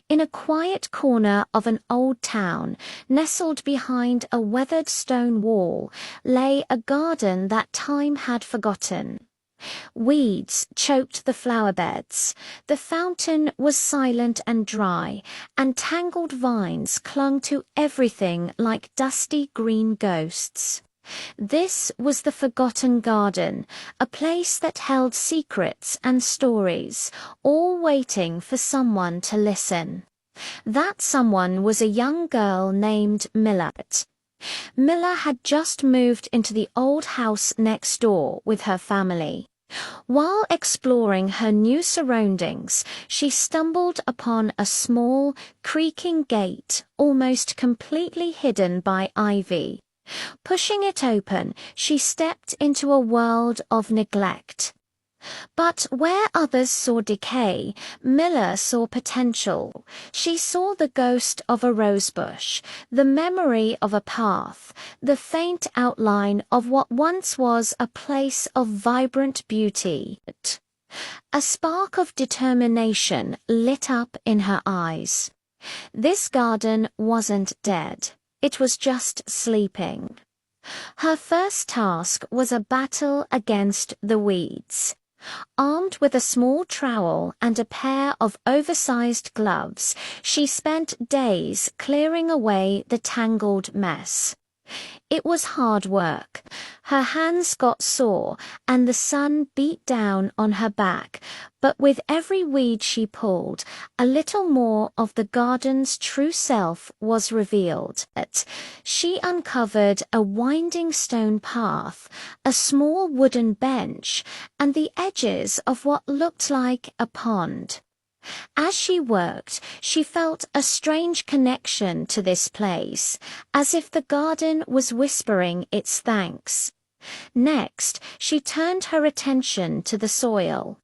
In a quiet corner of an old town, nestled behind a weathered stone wall, lay a garden that time had forgotten. Weeds choked the flower beds, the fountain was silent and dry, and tangled vines clung to everything like dusty green ghosts. This was the forgotten garden, a place that held secrets and stories, all waiting for someone to listen. That someone was a young girl named Miller. Miller had just moved into the old house next door with her family. While exploring her new surroundings, she stumbled upon a small, creaking gate almost completely hidden by ivy. Pushing it open, she stepped into a world of neglect. But where others saw decay, Miller saw potential. She saw the ghost of a rosebush, the memory of a path, the faint outline of what once was a place of vibrant beauty. A spark of determination lit up in her eyes. This garden wasn't dead. It was just sleeping. Her first task was a battle against the weeds. Armed with a small trowel and a pair of oversized gloves, she spent days clearing away the tangled mess. It was hard work. Her hands got sore and the sun beat down on her back, but with every weed she pulled, a little more of the garden's true self was revealed. She uncovered a winding stone path, a small wooden bench, and the edges of what looked like a pond. As she worked, she felt a strange connection to this place, as if the garden was whispering its thanks. Next, she turned her attention to the soil.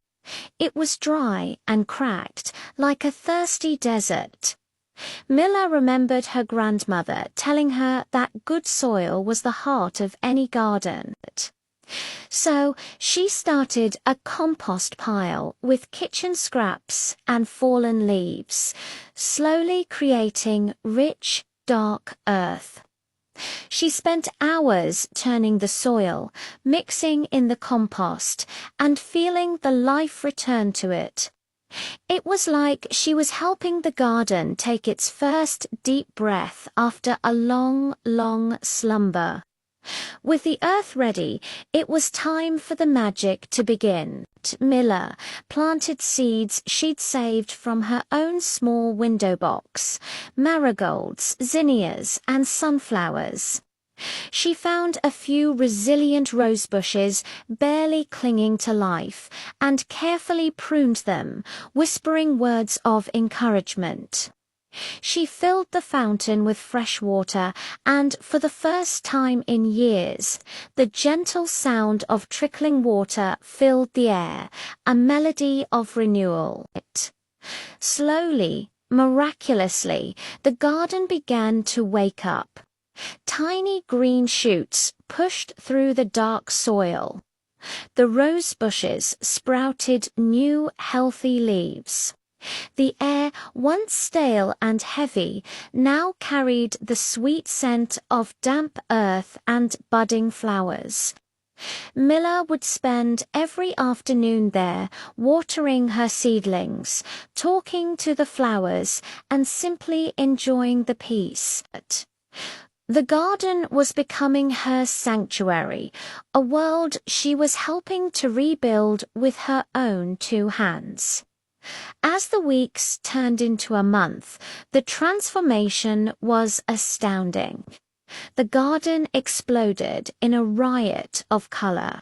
It was dry and cracked, like a thirsty desert. Miller remembered her grandmother telling her that good soil was the heart of any garden. So she started a compost pile with kitchen scraps and fallen leaves, slowly creating rich, dark earth. She spent hours turning the soil, mixing in the compost, and feeling the life return to it. It was like she was helping the garden take its first deep breath after a long, long slumber. With the earth ready, it was time for the magic to begin. Miller planted seeds she'd saved from her own small window box, marigolds, zinnias, and sunflowers. She found a few resilient rose bushes barely clinging to life, and carefully pruned them, whispering words of encouragement. She filled the fountain with fresh water, and for the first time in years, the gentle sound of trickling water filled the air, a melody of renewal. Slowly, miraculously, the garden began to wake up. Tiny green shoots pushed through the dark soil. The rose bushes sprouted new, healthy leaves. The air, once stale and heavy, now carried the sweet scent of damp earth and budding flowers. Miller would spend every afternoon there, watering her seedlings, talking to the flowers, and simply enjoying the peace. The garden was becoming her sanctuary, a world she was helping to rebuild with her own two hands. As the weeks turned into a month, the transformation was astounding. The garden exploded in a riot of color.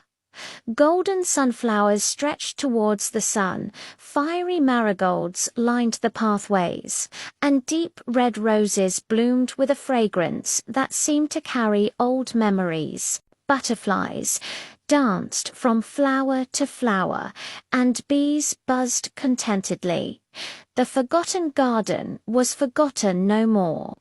Golden sunflowers stretched towards the sun, fiery marigolds lined the pathways, and deep red roses bloomed with a fragrance that seemed to carry old memories. Butterflies danced from flower to flower, and bees buzzed contentedly. The forgotten garden was forgotten no more.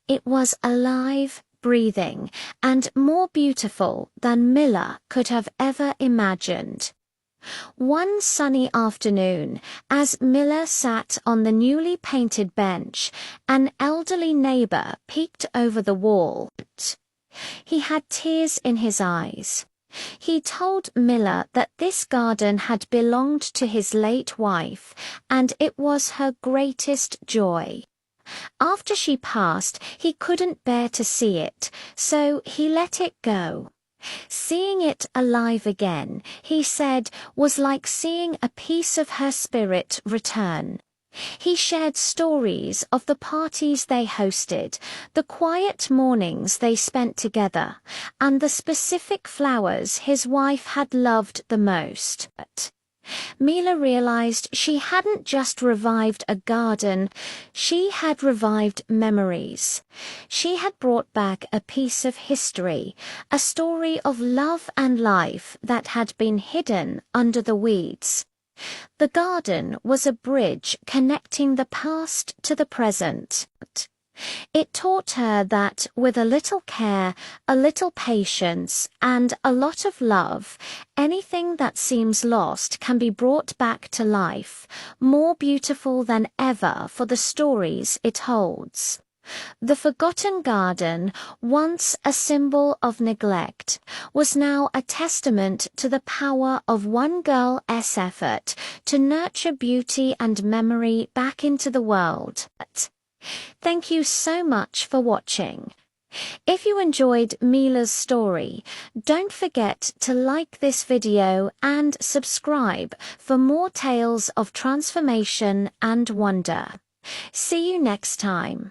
It was alive, breathing, and more beautiful than Miller could have ever imagined. One sunny afternoon, as Miller sat on the newly painted bench, an elderly neighbor peeked over the wall. He had tears in his eyes. He told Miller that this garden had belonged to his late wife, and it was her greatest joy. After she passed, he couldn't bear to see it, so he let it go. Seeing it alive again, he said, was like seeing a piece of her spirit return. He shared stories of the parties they hosted, the quiet mornings they spent together, and the specific flowers his wife had loved the most. Mila realized she hadn't just revived a garden, she had revived memories. She had brought back a piece of history, a story of love and life that had been hidden under the weeds. The garden was a bridge connecting the past to the present. It taught her that with a little care, a little patience, and a lot of love, anything that seems lost can be brought back to life, more beautiful than ever for the stories it holds. The forgotten garden, once a symbol of neglect, was now a testament to the power of one girl's effort to nurture beauty and memory back into the world. Thank you so much for watching. If you enjoyed Mila's story, don't forget to like this video and subscribe for more tales of transformation and wonder. See you next time.